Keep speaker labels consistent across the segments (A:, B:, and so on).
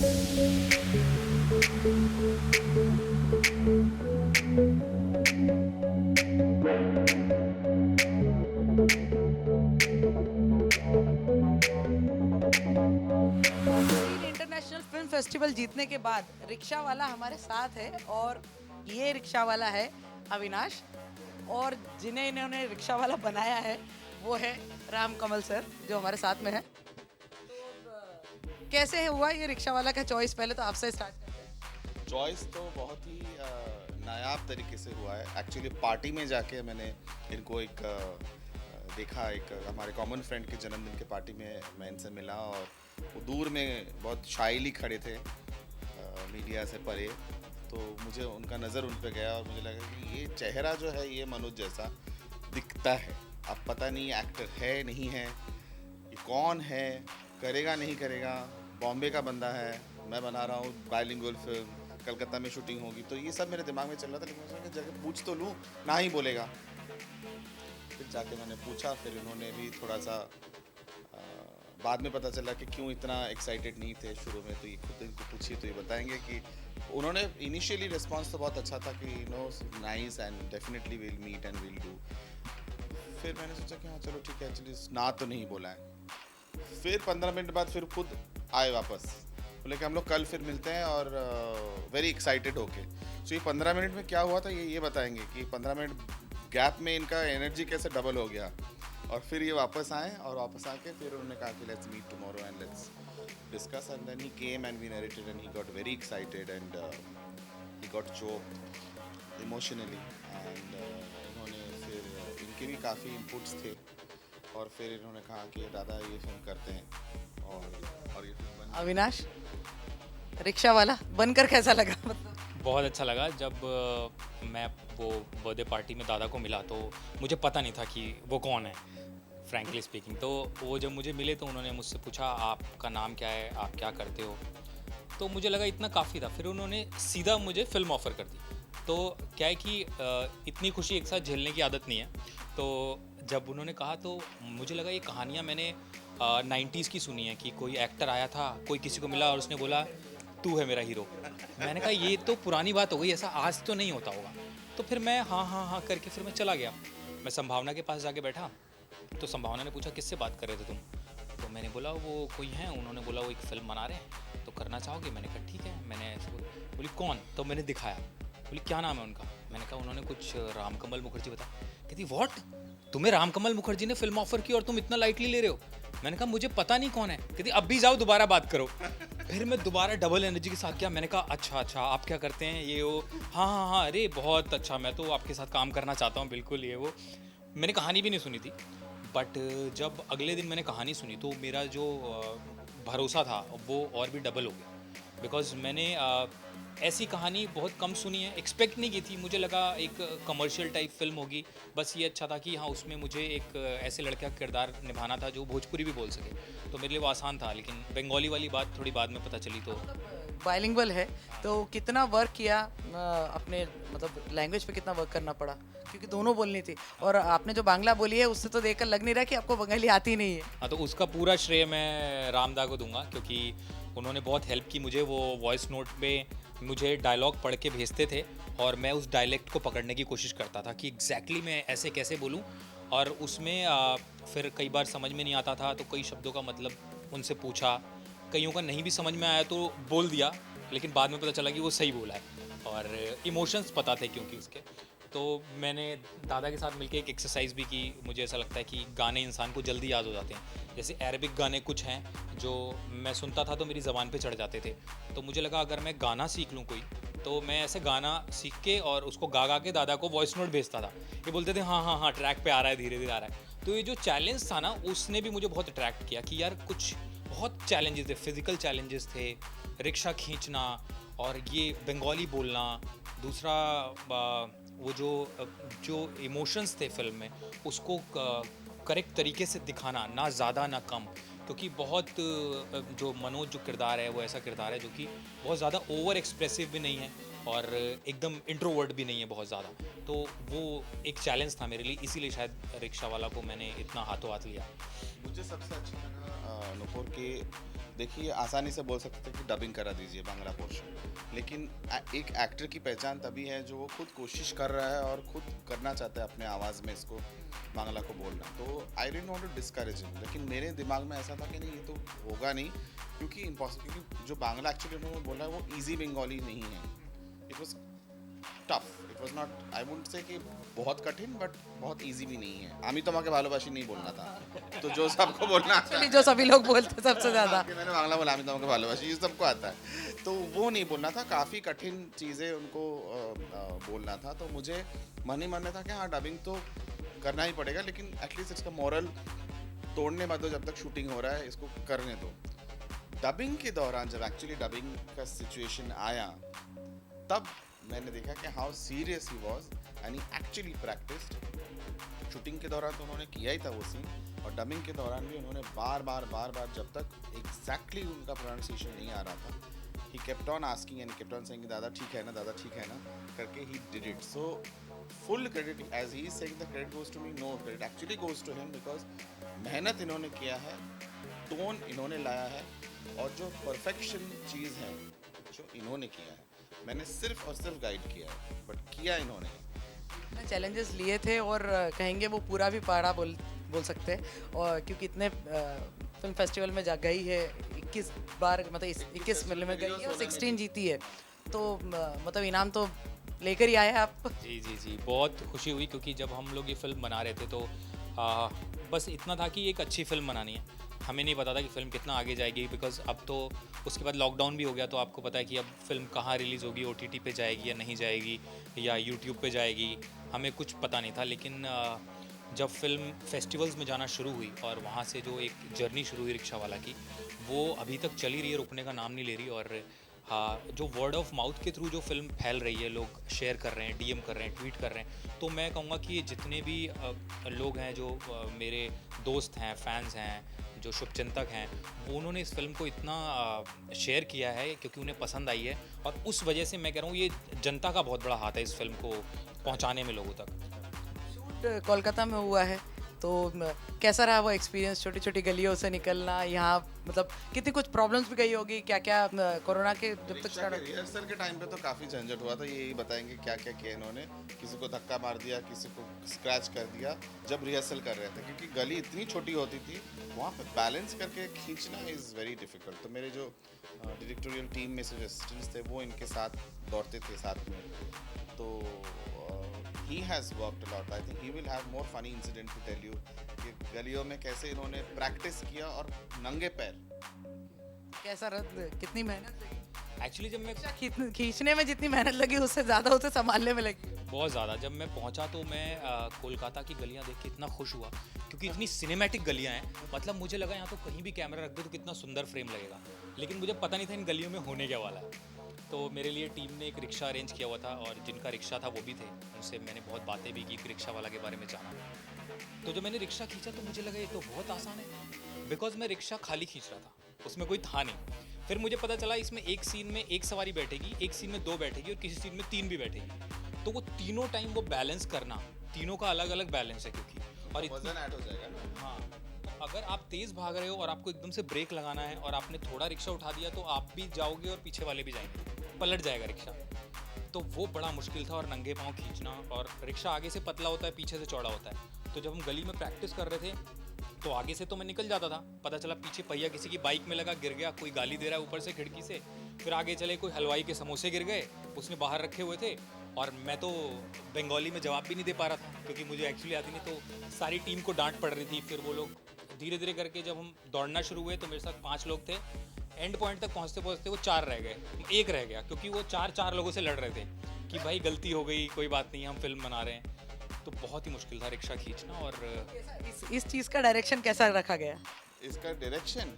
A: International film festival जीतने के बाद रिक्शा वाला हमारे साथ है और ये रिक्शा वाला है अविनाश और जिन्हें इन्होंने रिक्शा वाला बनाया है वो है राम कमल सर जो हमारे साथ में है। कैसे हुआ ये रिक्शा वाला का चॉइस? पहले तो आपसे स्टार्ट करते हैं।
B: चॉइस तो बहुत ही नायाब तरीके से हुआ है। एक्चुअली पार्टी में जाके मैंने इनको एक देखा, एक हमारे कॉमन फ्रेंड के जन्मदिन के पार्टी में मैं इनसे मिला और वो दूर में बहुत शाइली खड़े थे मीडिया से परे, तो मुझे उनका नज़र उन पे गया और मुझे लगा कि ये चेहरा जो है ये मनोज जैसा दिखता है। अब पता नहीं एक्टर है नहीं है, ये कौन है, करेगा नहीं करेगा। बॉम्बे का बंदा है, मैं बना रहा हूँ बाइलिंगुअल फिल्म, कलकत्ता में शूटिंग होगी, तो ये सब मेरे दिमाग में चल रहा था। लेकिन मुझे जगह पूछ तो लूँ, ना ही बोलेगा। फिर जाके मैंने पूछा, फिर उन्होंने भी थोड़ा सा बाद में पता चला कि क्यों इतना एक्साइटेड नहीं थे शुरू में, तो ये खुद इनको पूछिए तो ये बताएंगे कि उन्होंने इनिशियली रिस्पांस तो बहुत अच्छा था कि no nice and definitely will meet and will do. फिर मैंने सोचा कि हाँ चलो ठीक है, एक्चुअली ना तो नहीं बोला है। फिर 15 मिनट बाद फिर खुद आए वापस, बोले कि हम लोग कल फिर मिलते हैं और वेरी एक्साइटेड होके। सो ये 15 मिनट में क्या हुआ था ये बताएंगे कि 15 मिनट गैप में इनका एनर्जी कैसे डबल हो गया। और फिर ये वापस आए और वापस आके फिर उन्होंने कहा कि let's meet tomorrow and let's discuss and then he came and we narrated and he got very excited and he got choked emotionally and इन्होंने फिर इनके भी काफ़ी इनपुट्स थे और फिर इन्होंने कहा कि दादा ये फिल्म करते हैं और ये फिल्म बन।
A: अविनाश, रिक्शा वाला बनकर कैसा लगा? मतलब
C: बहुत अच्छा लगा। जब मैं वो बर्थडे पार्टी में दादा को मिला तो मुझे पता नहीं था कि वो कौन है, फ्रैंकली स्पीकिंग। तो वो जब मुझे मिले तो उन्होंने मुझसे पूछा आपका नाम क्या है, आप क्या करते हो। तो मुझे लगा इतना काफ़ी था। फिर उन्होंने सीधा मुझे फ़िल्म ऑफ़र कर दी। तो क्या है कि इतनी खुशी एक साथ झेलने की आदत नहीं है। तो जब उन्होंने कहा तो मुझे लगा ये कहानियाँ मैंने 90s की सुनी है कि कोई एक्टर आया था, कोई किसी को मिला और उसने बोला तू है मेरा हीरो। मैंने कहा ये तो पुरानी बात हो गई, ऐसा आज तो नहीं होता होगा। तो फिर मैं हाँ हाँ हाँ करके फिर मैं चला गया। मैं संभावना के पास जाके बैठा तो संभावना ने पूछा किससे बात कर रहे थे तुम? तो मैंने बोला वो कोई हैं, उन्होंने बोला वो एक फ़िल्म बना रहे हैं तो करना चाहोगे? मैंने कहा ठीक है। मैंने ऐसे बोली कौन? तो मैंने दिखाया, बोली क्या नाम है उनका? मैंने कहा उन्होंने कुछ रामकमल मुखर्जी बता। कहती व्हाट, तुम्हें रामकमल मुखर्जी ने फिल्म ऑफर की और तुम इतना लाइटली ले रहे हो? मैंने कहा मुझे पता नहीं कौन है। कहती अब भी जाओ दोबारा बात करो। फिर मैं दोबारा डबल एनर्जी के साथ गया। मैंने कहा अच्छा अच्छा आप क्या करते हैं, ये वो? हाँ हाँ हाँ, अरे बहुत अच्छा, मैं तो आपके साथ काम करना चाहता हूँ, बिल्कुल ये वो। मैंने कहानी भी नहीं सुनी थी, बट जब अगले दिन मैंने कहानी सुनी तो मेरा जो भरोसा था वो और भी डबल हो गया। बिकॉज मैंने ऐसी कहानी बहुत कम सुनी है, एक्सपेक्ट नहीं की थी। मुझे लगा एक कमर्शियल टाइप फिल्म होगी। बस ये अच्छा था कि हाँ उसमें मुझे एक ऐसे लड़के का किरदार निभाना था जो भोजपुरी भी बोल सके, तो मेरे लिए वो आसान था। लेकिन बंगाली वाली बात थोड़ी बाद में पता चली। तो
A: बाइलिंगुअल है तो कितना वर्क किया अपने मतलब लैंग्वेज पे, कितना वर्क करना पड़ा? क्योंकि दोनों बोलनी थी और आपने जो बांग्ला बोली है उससे तो देखकर लग नहीं रहा कि आपको बंगाली आती नहीं है।
C: हाँ, तो उसका पूरा श्रेय मैं रामदा को दूंगा क्योंकि उन्होंने बहुत हेल्प की मुझे। वो वॉइस नोट में मुझे डायलॉग पढ़ के भेजते थे और मैं उस डायलेक्ट को पकड़ने की कोशिश करता था कि एग्जैक्टली मैं ऐसे कैसे बोलूं। और उसमें फिर कई बार समझ में नहीं आता था तो कई शब्दों का मतलब उनसे पूछा, कईयों का नहीं भी समझ में आया तो बोल दिया, लेकिन बाद में पता चला कि वो सही बोला है और इमोशंस पता थे क्योंकि उसके। तो मैंने दादा के साथ मिलके एक एक्सरसाइज भी की। मुझे ऐसा लगता है कि गाने इंसान को जल्दी याद हो जाते हैं। जैसे अरेबिक गाने कुछ हैं जो मैं सुनता था तो मेरी ज़बान पे चढ़ जाते थे। तो मुझे लगा अगर मैं गाना सीख लूँ कोई, तो मैं ऐसे गाना सीख के और उसको गा गा के दादा को वॉइस नोट भेजता था। ये बोलते थे हाँ हाँ हाँ ट्रैक पे आ रहा है, धीरे धीरे आ रहा है। तो ये जो चैलेंज था ना उसने भी मुझे बहुत अट्रैक्ट किया कि यार कुछ बहुत चैलेंजेस थे, फिज़िकल चैलेंजेस थे, रिक्शा खींचना और ये बंगाली बोलना। दूसरा वो जो इमोशंस थे फिल्म में उसको करेक्ट तरीके से दिखाना, ना ज़्यादा ना कम। क्योंकि बहुत जो मनोज जो किरदार है वो ऐसा किरदार है जो कि बहुत ज़्यादा ओवर एक्सप्रेसिव भी नहीं है और एकदम इंट्रोवर्ट भी नहीं है बहुत ज़्यादा। तो वो एक चैलेंज था मेरे लिए, इसीलिए शायद रिक्शा वाला को मैंने इतना हाथों हाथ लिया।
B: मुझे सबसे अच्छा लगा नुपुर के देखिए आसानी से बोल सकते थे कि डबिंग करा दीजिए बांग्ला पोर्शन, लेकिन एक एक्टर की पहचान तभी है जो वो खुद कोशिश कर रहा है और खुद करना चाहता है अपने आवाज़ में इसको बांग्ला को बोलना। तो I didn't want to discourage him, लेकिन मेरे दिमाग में ऐसा था कि नहीं ये तो होगा नहीं, क्योंकि इम्पॉसिबल, क्योंकि जो बांग्ला एक्चुअली उन्होंने बोला है वो ईजी बंगाली नहीं है। It was tough, it was not, I would say कि बहुत कठिन, बट बहुत इजी भी नहीं है। आमी तोमाके भालोबाशी नहीं बोलना था, तो जो सबको बोलना आता है,
A: जो सभी लोग बोलते हैं सबसे ज्यादा।
B: कि मैंने बांग्ला बोला, आमी तोमाके भालोबाशी, ये सबको आता है, तो वो नहीं बोलना था। काफ़ी कठिन चीज़ें उनको बोलना था, तो मुझे मन ही मन में था कि हाँ डबिंग तो करना ही पड़ेगा, लेकिन एटलीस्ट इसका मॉरल तोड़ने मत दो, जब तक शूटिंग हो रहा है इसको करने दो। डबिंग के दौरान जब एक्चुअली डबिंग का सिचुएशन आया, तब मैंने देखा कि how serious he was and he actually practised. Shooting के दौरान तो उन्होंने किया ही था वो सीन, और डबिंग के दौरान भी उन्होंने बार बार जब तक एग्जैक्टली उनका प्रोनाउंसिएशन नहीं आ रहा था, he kept on asking and kept on saying दादा ठीक है ना, दादा ठीक है ना करके he did it. So full credit, as he is saying the credit goes to me, no credit actually goes to him, because मेहनत इन्होंने किया है, टोन इन्होंने लाया है, और जो परफेक्शन चीज़ है जो इन्होंने किया है, मैंने सिर्फ और सिर्फ गाइड किया है, बट किया इन्होंने।
A: चैलेंजेस लिए थे और कहेंगे वो पूरा भी पारा बोल सकते हैं, और क्योंकि इतने फिल्म फेस्टिवल में जा गई है 21 बार, मतलब 21 फिल्म में गई है और 16 जीती है, तो मतलब इनाम तो लेकर ही आए हैं आप।
C: जी, बहुत खुशी हुई, क्योंकि जब हम लोग ये फिल्म बना रहे थे तो बस इतना था कि एक अच्छी फिल्म बनानी है। हमें नहीं पता था कि फ़िल्म कितना आगे जाएगी, बिकॉज़ अब तो उसके बाद लॉकडाउन भी हो गया, तो आपको पता है कि अब फ़िल्म कहाँ रिलीज़ होगी, OTT पे जाएगी या नहीं जाएगी, या यूट्यूब पे जाएगी, हमें कुछ पता नहीं था। लेकिन जब फ़िल्म फेस्टिवल्स में जाना शुरू हुई और वहाँ से जो एक जर्नी शुरू हुई रिक्शावाला की, वो अभी तक चली रही है, रुकने का नाम नहीं ले रही। और हाँ, जो वर्ड ऑफ माउथ के थ्रू जो फिल्म फैल रही है, लोग शेयर कर रहे हैं, DM कर रहे हैं, ट्वीट कर रहे हैं, तो मैं कहूँगा कि जितने भी लोग हैं जो मेरे दोस्त हैं, फैंस हैं, जो शुभचिंतक हैं, वो उन्होंने इस फिल्म को इतना शेयर किया है क्योंकि उन्हें पसंद आई है, और उस वजह से मैं कह रहा हूँ ये जनता का बहुत बड़ा हाथ है इस फिल्म को पहुँचाने में लोगों तक।
A: शूट कोलकाता में हुआ है, तो कैसा रहा वो एक्सपीरियंस, छोटी छोटी गलियों से निकलना यहाँ, मतलब कितनी कुछ प्रॉब्लम्स भी गई होगी, क्या क्या कोरोना के जब तक स्टार्ट।
B: रिहर्सल के टाइम पे तो काफ़ी झंझट हुआ था, यही बताएंगे क्या क्या किया इन्होंने। किसी को धक्का मार दिया, किसी को स्क्रैच कर दिया जब रिहर्सल कर रहे थे, क्योंकि गली इतनी छोटी होती थी, वहाँ पे बैलेंस करके खींचना इज़ वेरी डिफ़िकल्ट। तो मेरे जो डायरेक्टोरियल टीम में से जो असिस्टेंट्स थे वो इनके साथ दौड़ते थे साथ में, तो he has worked a lot. I think he will have more funny incident to tell you कि गलियों में कैसे इन्होंने प्रैक्टिस किया और नंगे पैर।
A: कैसा रहा, कितनी मेहनत लगी
C: एक्चुअली जब मैं
A: खींचने में, जितनी मेहनत लगी उससे ज़्यादा उसे संभालने में लगी।
C: बहुत ज़्यादा, जब मैं पहुंचा तो मैं कोलकाता की गलियां देख के इतना खुश हुआ, क्योंकि इतनी सिनेमैटिक गलियां हैं, मतलब मुझे लगा यहाँ तो कहीं भी कैमरा रख दो तो कितना सुंदर फ्रेम लगेगा, लेकिन मुझे पता नहीं था इन गलियों में होने क्या वाला है। तो मेरे लिए टीम ने एक रिक्शा अरेंज किया हुआ था, और जिनका रिक्शा था वो भी थे, उनसे मैंने बहुत बातें भी की, रिक्शा वाला के बारे में जाना। तो जब मैंने रिक्शा खींचा तो मुझे लगा ये तो बहुत आसान है, बिकॉज मैं रिक्शा खाली खींच रहा था, उसमें कोई था नहीं। फिर मुझे पता चला इसमें एक सीन में एक सवारी बैठेगी, एक सीन में 2 बैठेगी, और किसी सीन में 3 भी बैठेगी, तो वो तीनों टाइम वो बैलेंस करना, तीनों का अलग अलग बैलेंस है, क्योंकि और
B: वजन ऐड हो जाएगा ना।
C: हाँ, अगर आप तेज़ भाग रहे हो और आपको एकदम से ब्रेक लगाना है और आपने थोड़ा रिक्शा उठा दिया, तो आप भी जाओगे और पीछे वाले भी जाएंगे, पलट जाएगा रिक्शा। तो वो बड़ा मुश्किल था, और नंगे पाँव खींचना, और रिक्शा आगे से पतला होता है, पीछे से चौड़ा होता है। तो जब हम गली में प्रैक्टिस कर रहे थे तो आगे से तो मैं निकल जाता था, पता चला पीछे पहिया किसी की बाइक में लगा, गिर गया, कोई गाली दे रहा है ऊपर से खिड़की से। फिर आगे चले, कोई हलवाई के समोसे गिर गए, उसने बाहर रखे हुए थे, और मैं तो बंगाली में जवाब भी नहीं दे पा रहा था, क्योंकि मुझे एक्चुअली आती नहीं। तो सारी टीम को डांट पड़ रही थी। फिर वो लोग धीरे धीरे करके, जब हम दौड़ना शुरू हुए तो मेरे साथ 5 लोग थे, एंड पॉइंट तक पहुँचते पहुँचते वो 4 रह गए, 1 रह गया, क्योंकि वो 4 लोगों से लड़ रहे थे कि भाई गलती हो गई, कोई बात नहीं, हम फिल्म बना रहे हैं। तो बहुत ही मुश्किल था रिक्शा खींचना। और
A: इस चीज़ का डायरेक्शन कैसा रखा गया?
B: इसका डायरेक्शन,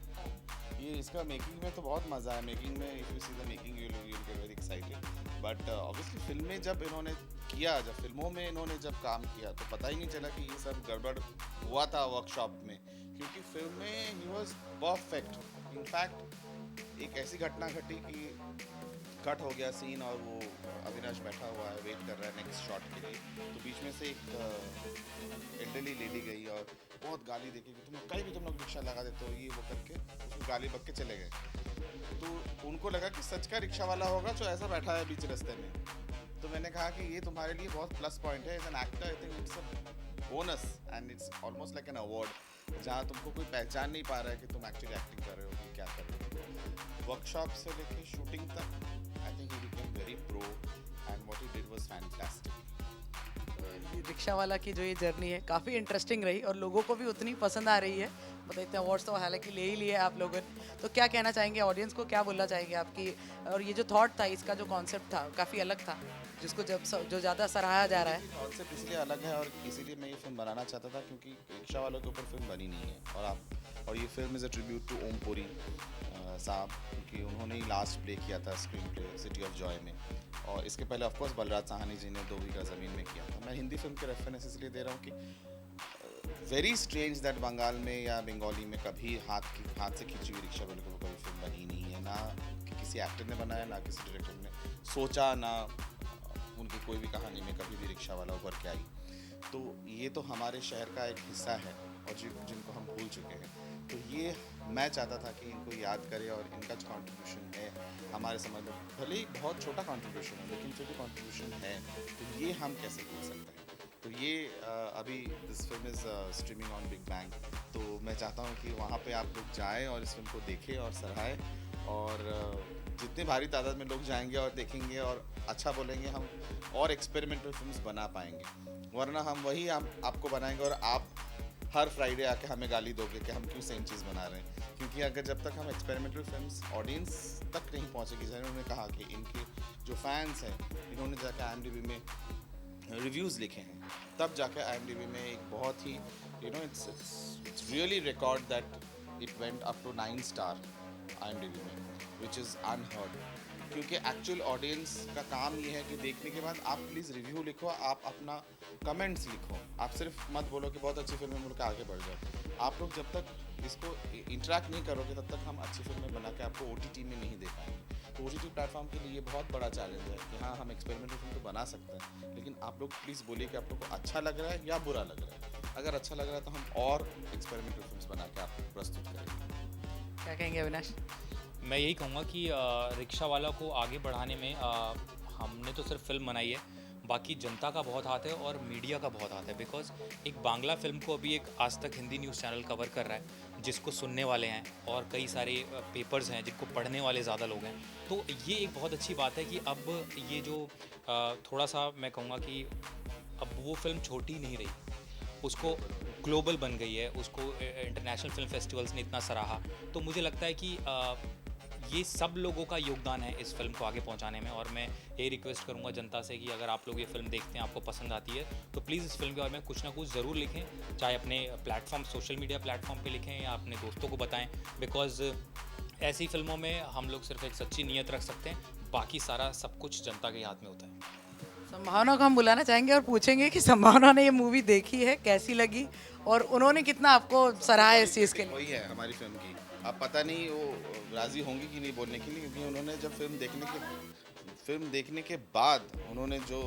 B: ये इसका मेकिंग में तो बहुत मज़ा है। मेकिंग में if you see the making you will get very excited, but obviously फिल्में जब इन्होंने किया, जब फिल्मों में इन्होंने जब काम किया, तो पता ही नहीं चला कि ये सब गड़बड़ हुआ था वर्कशॉप में, क्योंकि फिल्म में ही वॉज परफेक्ट। इनफैक्ट एक ऐसी घटना घटी कि कट हो गया सीन, और वो अविनाश बैठा हुआ है, वेट कर रहा है नेक्स्ट शॉट के लिए, तो बीच में से एक एल्डरली लेडी गई और बहुत गाली देके कि तुम कहीं भी तुम लोग रिक्शा लगा देते हो, ये वो करके उसको गाली बक के चले गए। तो उनको लगा कि सच का रिक्शा वाला होगा जो ऐसा बैठा है बीच रास्ते में। तो मैंने कहा कि ये तुम्हारे लिए बहुत प्लस पॉइंट है as an actor. I think it's a bonus and it's almost like an award, जहाँ तुमको कोई पहचान नहीं पा रहा है कि तुम एक्चुअली एक्टिंग कर रहे हो कि क्या कर रहे हो। वर्कशॉप से लेके शूटिंग तक I think he became very pro and what he did was fantastic.
A: Rickshaw वाला की जो ये जर्नी है काफ़ी इंटरेस्टिंग रही और लोगों को भी उतनी पसंद आ रही है। मतलब इतने अवार्ड्स तो हालांकि ले ही लिए आप लोगों ने, तो क्या कहना चाहेंगे ऑडियंस को, क्या बोलना चाहेंगे आपकी? और ये जो थॉट था, इसका जो कॉन्सेप्ट था काफ़ी अलग था, जिसको जो ज़्यादा सराहा जा रहा है।
B: कॉन्सेप्ट इसलिए अलग है और इसीलिए मैं ये फिल्म बनाना चाहता था क्योंकि रिक्शा वालों के ऊपर फिल्म बनी नहीं है। और ये film is a tribute to Om Puri साहब, क्योंकि उन्होंने ही लास्ट प्ले किया था screen play City of Joy में। और इसके पहले ऑफकोर्स बलराज साहनी जी ने 2 बीघा ज़मीन में किया था। मैं हिंदी फिल्म के रेफरेंस इसलिए दे रहा हूँ कि वेरी स्ट्रेंज दैट बंगाल में या बंगाली में कभी हाथ से खींची हुई रिक्शा वालों के ऊपर कोई फिल्म बनी नहीं है। ना कि किसी एक्टर ने बनाया, ना किसी डायरेक्टर ने सोचा, ना उनकी कोई भी कहानी में कभी भी रिक्शा वाला उभर के आई। तो ये तो हमारे शहर का एक हिस्सा है और जिनको हम भूल चुके हैं। तो ये मैं चाहता था कि इनको याद करें और इनका जो कॉन्ट्रीब्यूशन है हमारे समाज में, भले ही बहुत छोटा कॉन्ट्रीब्यूशन है लेकिन जो भी कॉन्ट्रीब्यूशन है तो ये हम कैसे भूल सकते हैं। तो ये अभी this film is streaming on big bang, तो मैं चाहता हूँ कि वहाँ पे आप लोग जाएँ और इस फिल्म को देखें और सराहें। और जितने भारी तादाद में लोग जाएंगे और देखेंगे और अच्छा बोलेंगे, हम और एक्सपेरिमेंटल फिल्म्स बना पाएंगे। वरना हम वही आपको बनाएंगे और आप हर फ्राइडे आके हमें गाली दोगे कि हम क्यों सेम चीज़ बना रहे हैं। क्योंकि अगर जब तक हम एक्सपेरिमेंटल फिल्म्स ऑडियंस तक नहीं पहुँचेगी, जैसे उन्होंने कहा कि इनके जो फैंस हैं इन्होंने जाकर IMDb में रिव्यूज़ लिखे हैं, तब जाकर IMDb में एक बहुत ही it's really record that it went up to 9 star IMDb में, विच इज़ अनहर्ड। क्योंकि एक्चुअल ऑडियंस का काम ये है कि देखने के बाद आप प्लीज़ रिव्यू लिखो, आप अपना कमेंट्स लिखो, आप सिर्फ मत बोलो कि बहुत अच्छी फिल्म है बोल के आगे बढ़ जाओ। आप लोग जब तक इसको इंटरेक्ट नहीं करोगे तब तक हम अच्छी फिल्में बना के आपको OTT में नहीं दे पाएंगे। तो OTT प्लेटफॉर्म के लिए ये बहुत बड़ा चैलेंज है कि हाँ, हम एक्सपेरिमेंटल फिल्म तो बना सकते हैं, लेकिन आप लोग प्लीज़ बोलिए कि आप लोग को अच्छा लग रहा है या बुरा लग रहा है। अगर अच्छा लग रहा है तो हम और एक्सपेरिमेंटल फिल्म बना के आपको प्रस्तुत करेंगे।
A: क्या कहेंगे अविनाश?
C: मैं यही कहूँगा कि रिक्शा वाला को आगे बढ़ाने में हमने तो सिर्फ फिल्म बनाई है, बाकी जनता का बहुत हाथ है और मीडिया का बहुत हाथ है। बिकॉज एक बांग्ला फिल्म को अभी एक आज तक हिंदी न्यूज़ चैनल कवर कर रहा है, जिसको सुनने वाले हैं, और कई सारे पेपर्स हैं जिनको पढ़ने वाले ज़्यादा लोग हैं। तो ये एक बहुत अच्छी बात है कि अब ये जो थोड़ा सा मैं कहूँगा कि अब वो फिल्म छोटी नहीं रही, उसको ग्लोबल बन गई है, उसको इंटरनेशनल फिल्म फेस्टिवल्स ने इतना सराहा। तो मुझे लगता है कि ये सब लोगों का योगदान है इस फिल्म को आगे पहुंचाने में। और मैं ये रिक्वेस्ट करूंगा जनता से कि अगर आप लोग ये फिल्म देखते हैं, आपको पसंद आती है, तो प्लीज़ इस फिल्म के बारे में कुछ ना कुछ ज़रूर लिखें, चाहे अपने प्लेटफॉर्म, सोशल मीडिया प्लेटफॉर्म पे लिखें या अपने दोस्तों को बताएं। बिकॉज ऐसी फिल्मों में हम लोग सिर्फ एक सच्ची नीयत रख सकते हैं, बाकी सारा सब कुछ जनता के हाथ में होता है।
A: संभावना को हम बुलाना चाहेंगे और पूछेंगे कि संभावना ने ये मूवी देखी है, कैसी लगी और उन्होंने कितना आपको सराहा है इस चीज़ के लिए।
B: वही है हमारी फिल्म की। अब पता नहीं वो राज़ी होंगी कि नहीं बोलने के लिए, क्योंकि उन्होंने जब फिल्म देखने के बाद उन्होंने जो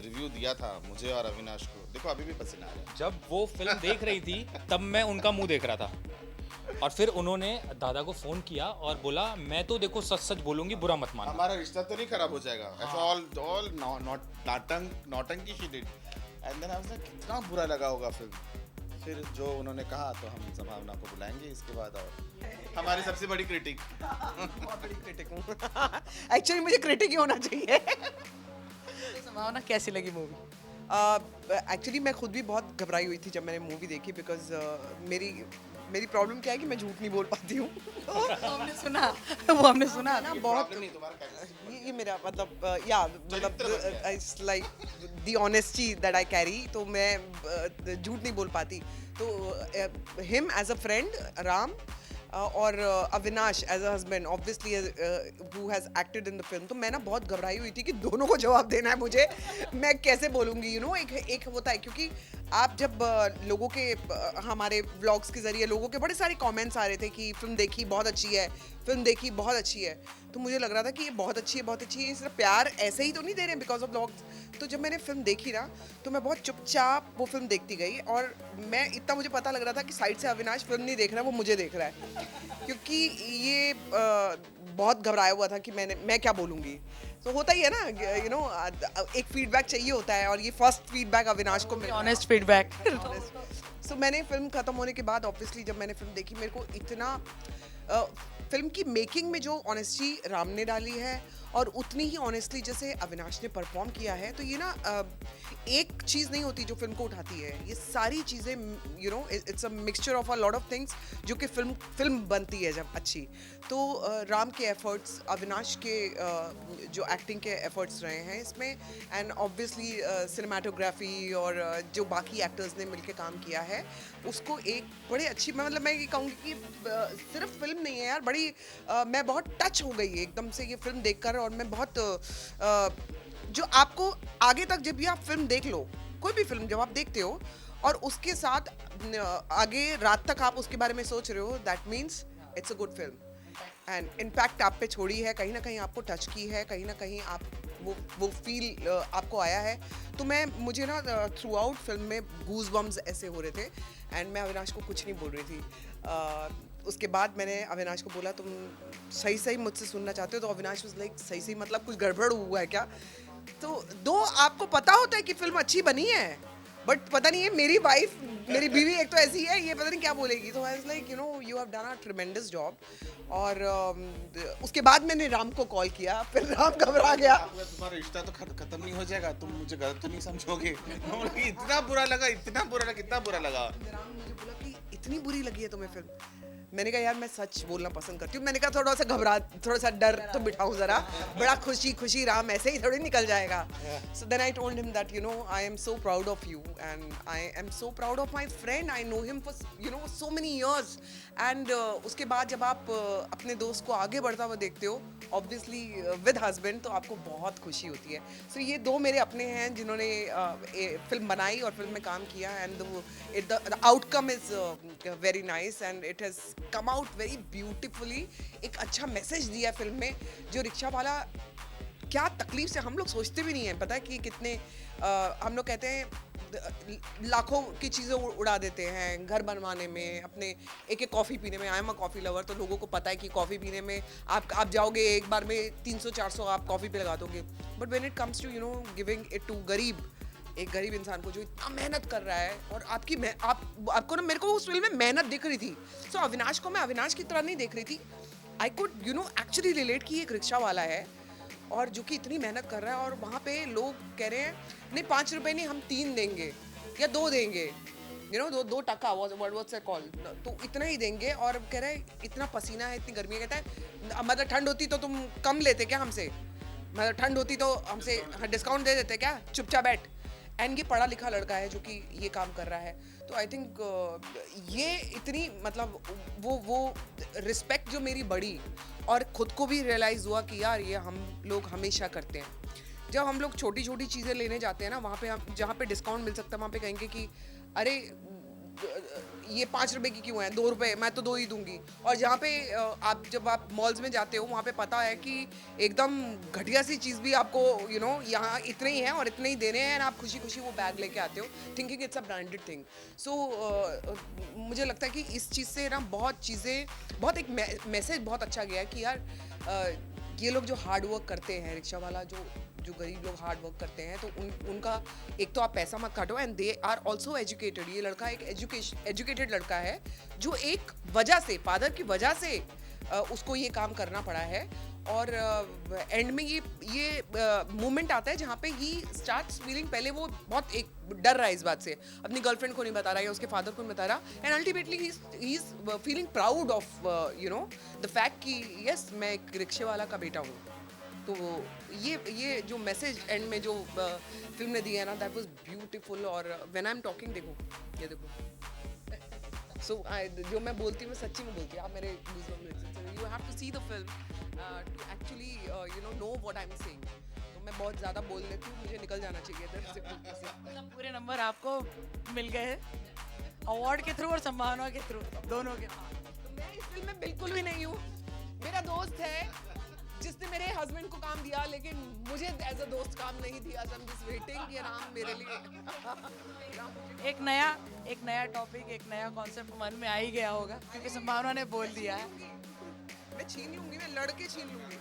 B: रिव्यू दिया था मुझे और अविनाश को, देखो अभी भी पसीना आ रहा है।
C: जब वो फिल्म देख रही थी तब मैं उनका मुंह देख रहा था, और फिर उन्होंने दादा को फ़ोन किया और बोला मैं तो देखो सच सच बोलूँगी, बुरा मत मानना।
B: हमारा रिश्ता तो नहीं खराब हो जाएगा। ऐसा ऑल नौटंकी she did and then I was like कितना बुरा लगा होगा फिल्म। फिर जो उन्होंने कहा तो हम संभावना को बुलाएंगे इसके बाद। और हमारी सबसे बड़ी क्रिटिक
D: बहुत बड़ी क्रिटिक हूँ। एक्चुअली मुझे क्रिटिक ही होना चाहिए।
A: तो संभावना कैसी लगी मूवी?
D: एक्चुअली मैं खुद भी बहुत घबराई हुई थी जब मैंने मूवी देखी, बिकॉज मेरी प्रॉब्लम क्या है कि मैं झूठ नहीं बोल पाती हूँ।
A: वो हमने सुना
D: ना बहुत ये मेरा मतलब it's like the honesty that I carry. तो मैं झूठ नहीं बोल पाती। तो him as a friend Ram और Avinash as a husband obviously who has acted in the film, तो मैं ना बहुत घबराई हुई थी कि दोनों को जवाब देना है मुझे, मैं कैसे बोलूँगी। एक होता है क्योंकि आप जब लोगों के हमारे व्लॉग्स के ज़रिए लोगों के बड़े सारे कमेंट्स आ रहे थे कि फिल्म देखी बहुत अच्छी है, फिल्म देखी बहुत अच्छी है। तो मुझे लग रहा था कि ये बहुत अच्छी है, बहुत अच्छी है, सिर्फ प्यार ऐसे ही तो नहीं दे रहे हैं बिकॉज ऑफ ब्लॉग्स। तो जब मैंने फिल्म देखी ना तो मैं बहुत चुपचाप वो फिल्म देखती गई, और मैं इतना मुझे पता लग रहा था कि साइड से अविनाश फिल्म नहीं देख रहा है, वो मुझे देख रहा है, क्योंकि ये बहुत घबराया हुआ था कि मैं क्या बोलूँगी। तो होता ही है ना, यू नो, एक फीडबैक चाहिए होता है, और ये फर्स्ट फीडबैक अविनाश को मिला।
A: Honest feedback.
D: सो मैंने फिल्म खत्म होने के बाद ऑब्वियसली जब मैंने फिल्म देखी, मेरे को इतना फिल्म की मेकिंग में जो ऑनेस्टी राम ने डाली है और उतनी ही ऑनेस्टली जैसे अविनाश ने परफॉर्म किया है, तो ये ना एक चीज़ नहीं होती जो फिल्म को उठाती है, ये सारी चीज़ें, you know, it's a mixture of a lot of things जो कि फिल्म बनती है जब अच्छी। तो राम के एफर्ट्स, अविनाश के जो एक्टिंग के एफर्ट्स रहे हैं इसमें, एंड ऑब्वियसली सिनेमाटोग्राफी और जो बाकी एक्टर्स ने मिलकर काम किया है उसको एक बड़े अच्छी, मतलब मैं ये कहूँगी कि सिर्फ फिल्म नहीं है यार, बड़ी मैं बहुत टच हो गई एकदम से ये फिल्म देखकर, और मैं बहुत जो आपको आगे तक जब भी आप फिल्म देख लो, कोई भी फिल्म जब आप देखते हो और उसके साथ आगे रात तक आप उसके बारे में सोच रहे हो, that means it's a good film. And in fact आप पे छोड़ी है, कहीं ना कहीं आपको टच की है, कहीं ना कहीं आप वो फील आपको आया है। तो मुझे ना थ्रू आउट फिल्म में गूज बम्स ऐसे हो रहे थे, एंड मैं अविनाश को कुछ नहीं बोल रही थी। उसके बाद मैंने अविनाश को बोला, तुम सही मुझसे सुनना चाहते हो? तो अविनाश वाज लाइक, सही मतलब कुछ गड़बड़ हुआ है क्या? तो दो आपको पता होता है कि फिल्म अच्छी बनी है, बट पता नहीं है मेरी वाइफ, मेरी बीवी एक तो ऐसी है, ये पता नहीं क्या बोलेगी। तो आई was like, you know, you have done a ट्रेमेंडस job. और उसके बाद मैंने राम को कॉल किया, फिर राम घबरा गया।
B: तुम्हारा रिश्ता तो खत्म नहीं हो जाएगा, तुम मुझे गलत तो नहीं समझोगे? इतना बुरा लगा, कितना बुरा लगा।
D: राम मुझे बोला कि इतनी बुरी लगी है तुम्हें फिल्म? मैंने कहा यार मैं सच बोलना पसंद करती हूँ। मैंने कहा थोड़ा सा डर तो बिठाऊं जरा, बड़ा खुशी राम ऐसे ही थोड़ी निकल जाएगा। So then I told him that, you know, I am so proud of you and I am so proud of my friend, I know him for, you know, so many years. And उसके बाद जब आप अपने दोस्त को आगे बढ़ता हुआ देखते हो, ऑब्वियसली विद हस्बैंड, तो आपको बहुत खुशी होती है। सो ये दो मेरे अपने हैं जिन्होंने फिल्म बनाई और फिल्म में काम किया, and the outcome is very nice and it has come out very beautifully. एक अच्छा मैसेज दिया फिल्म में, जो रिक्शा वाला क्या तकलीफ से, हम लोग सोचते भी नहीं है, पता है कि कितने हम लोग कहते हैं लाखों की चीज़ें उड़ा देते हैं घर बनवाने में, अपने एक कॉफ़ी पीने में। I am a coffee lover, तो लोगों को पता है कि कॉफ़ी पीने में आप जाओगे एक बार में 300-400 आप कॉफ़ी पे लगा दोगे, but when it comes to, you know, giving it to एक गरीब इंसान को जो इतना मेहनत कर रहा है, और आपको ना, मेरे को उस फिल्म में मेहनत दिख रही थी। सो अविनाश को मैं अविनाश की तरह नहीं देख रही थी, I could, you know, actually relate कि एक रिक्शा वाला है और जो कि इतनी मेहनत कर रहा है, और वहाँ पे लोग कह रहे हैं नहीं 5 रुपए नहीं, हम 3 देंगे या 2 देंगे, यू नो, 2 टका व्हाट्स इट कॉल्ड, तो इतना ही देंगे। और कह रहे हैं इतना पसीना है, इतनी गर्मी है, कहता है मतलब ठंड होती तो तुम कम लेते क्या हमसे, मतलब ठंड होती तो हमसे डिस्काउंट दे देते क्या, चुपचाप बैठ। एंड ये पढ़ा लिखा लड़का है जो कि ये काम कर रहा है, तो आई थिंक ये इतनी, मतलब वो रिस्पेक्ट जो मेरी बढ़ी, और ख़ुद को भी रियलाइज़ हुआ कि यार ये हम लोग हमेशा करते हैं। जब हम लोग छोटी छोटी चीज़ें लेने जाते हैं ना, वहाँ पे हम जहाँ पे डिस्काउंट मिल सकता है वहाँ पे कहेंगे कि अरे ये 5 रुपए की क्यों है, 2 रुपए, मैं तो 2 ही दूंगी। और जहाँ पे जब आप मॉल्स में जाते हो, वहाँ पे पता है कि एकदम घटिया सी चीज़ भी आपको, यू नो, यहाँ इतने ही है और इतने ही देने हैं, आप खुशी खुशी वो बैग लेके आते हो, thinking it's a branded thing. So मुझे लगता है कि इस चीज़ से ना बहुत चीज़ें, बहुत एक मैसेज बहुत अच्छा गया है कि यार ये लोग जो हार्ड वर्क करते हैं, रिक्शा वाला जो गरीब लोग हार्ड वर्क करते हैं, तो उनका एक तो आप पैसा मत काटो, and they are also educated. ये लड़का एक एजुकेटेड लड़का है, जो एक वजह से, फादर की वजह से उसको ये काम करना पड़ा है। और एंड में ये मोमेंट आता है जहाँ पे ही स्टार्ट्स फीलिंग, पहले वो बहुत एक डर रहा है इस बात से, अपनी गर्लफ्रेंड को नहीं बता रहा या उसके फादर को नहीं बता रहा, and ultimately he is feeling proud of, you know, the fact कि यस, मैं एक रिक्शे वाला का बेटा हूँ। तो ये जो मैसेज एंड में जो फिल्म ने दिया है ना, दैट वाज ब्यूटीफुल। और व्हेन आई एम टॉकिंग, देखो ये देखो, सो जो मैं बोलती हूँ मैं सच्ची में बोलती हूँ, आप मेरे you have to see the film to actually you know what I am saying. तो मैं बहुत ज़्यादा बोल लेती हूँ, मुझे निकल जाना चाहिए इधर से।
A: मतलब पूरे नंबर आपको मिल गए अवार्ड के थ्रू और सम्मानों के थ्रू, दोनों के।
D: तो मैं इस फिल्म में बिल्कुल भी नहीं हूँ। मेरा दोस्त है जिसने मेरे हस्बैंड को काम दिया लेकिन मुझे एज अ दोस्त काम नहीं दिया, so I'm just waiting कि राम मेरे लिए
A: एक नया टॉपिक, एक नया कॉन्सेप्ट मन में आ ही गया होगा क्योंकि संभावना ने बोल दिया है।
D: मैं छीन लूंगी, मैं लड़के छीन लूंगी।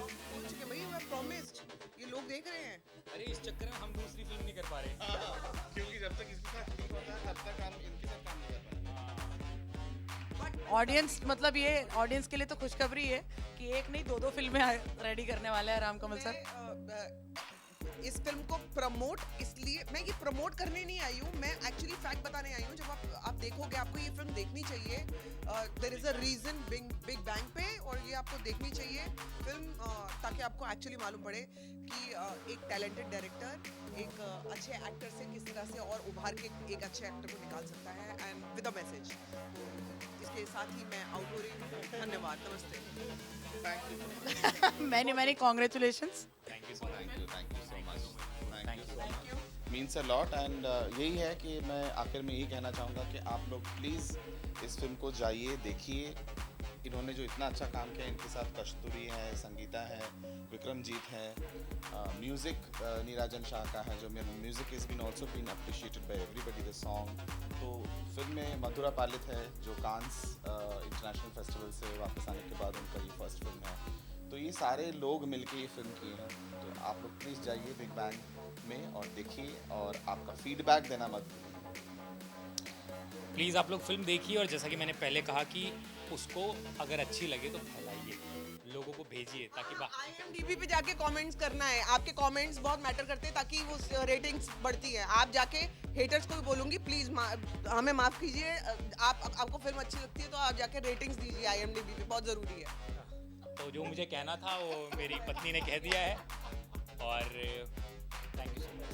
D: बोल चुके भाई, मैं प्रॉमिस्ड, ये लोग देख रहे हैं।
C: अरे इस चक्कर में हम दूसरी फिल्म नहीं कर पा रहे।
B: क्योंकि जब तक इसके साथ नहीं होता तब तक हम इनके साथ काम नहीं कर पाते।
A: ऑडियंस मतलब ये ऑडियंस के लिए तो खुशखबरी है कि एक नहीं दो फिल्में रेडी करने वाले हैं राम कमल सर।
D: इस फिल्म को प्रमोट, इसलिए मैं ये प्रमोट करने नहीं आई हूँ, मैं एक्चुअली फैक्ट बताने आई हूँ। जब आप देखोगे, आपको ये फिल्म देखनी चाहिए। There is a reason big bang पे, और ये आपको देखनी चाहिए फिल्म ताकि आपको एक्चुअली मालूम पड़े कि एक टैलेंटेड डायरेक्टर एक अच्छे एक्टर से किस तरह से और उभार के एक अच्छे एक्टर को निकाल सकता है, एंड विद अ मैसेज। इसके साथ ही मैं आउट हो रही हूँ। धन्यवाद, नमस्ते।
A: Many congratulations.
C: Thank you so much.
B: Thank you so much.
C: Thank you so much.
B: Means a lot. And यही है कि मैं आखिर में यही कहना चाहूँगा कि आप लोग प्लीज़ इस फिल्म को जाइए, देखिए। इन्होंने जो इतना अच्छा काम किया, इनके साथ कस्तूरी है, संगीता है, विक्रमजीत है, म्यूज़िक नीराजन शाह का है, जो मेरा music is been also been appreciated by everybody the song. तो फिल्म में मधुरा पालित है, जो कांस इंटरनेशनल फेस्टिवल से वापस आने के बाद उनका ये फर्स्ट फिल्म है। तो ये सारे लोग मिलके ये फिल्म किए हैं। तो आप लोग प्लीज़ जाइए बिग बैंग में और देखिए, और आपका फीडबैक देना मत भूलिए।
C: प्लीज़ आप लोग फिल्म देखिए, और जैसा कि मैंने पहले कहा कि उसको अगर अच्छी लगे तो फैलाइए, लोगों को भेजिए ताकि
D: IMDb पे जाके कमेंट्स करना है। आपके कमेंट्स बहुत मैटर करते हैं ताकि वो रेटिंग्स बढ़ती है। आप जाके हेटर्स को भी बोलूंगी, प्लीज हमें माफ कीजिए। आपको फिल्म अच्छी लगती है तो आप जाके रेटिंग्स दीजिए IMDb पे, बहुत जरूरी है।
C: तो जो मुझे कहना था वो मेरी पत्नी ने कह दिया है, और थैंक यू सो मच।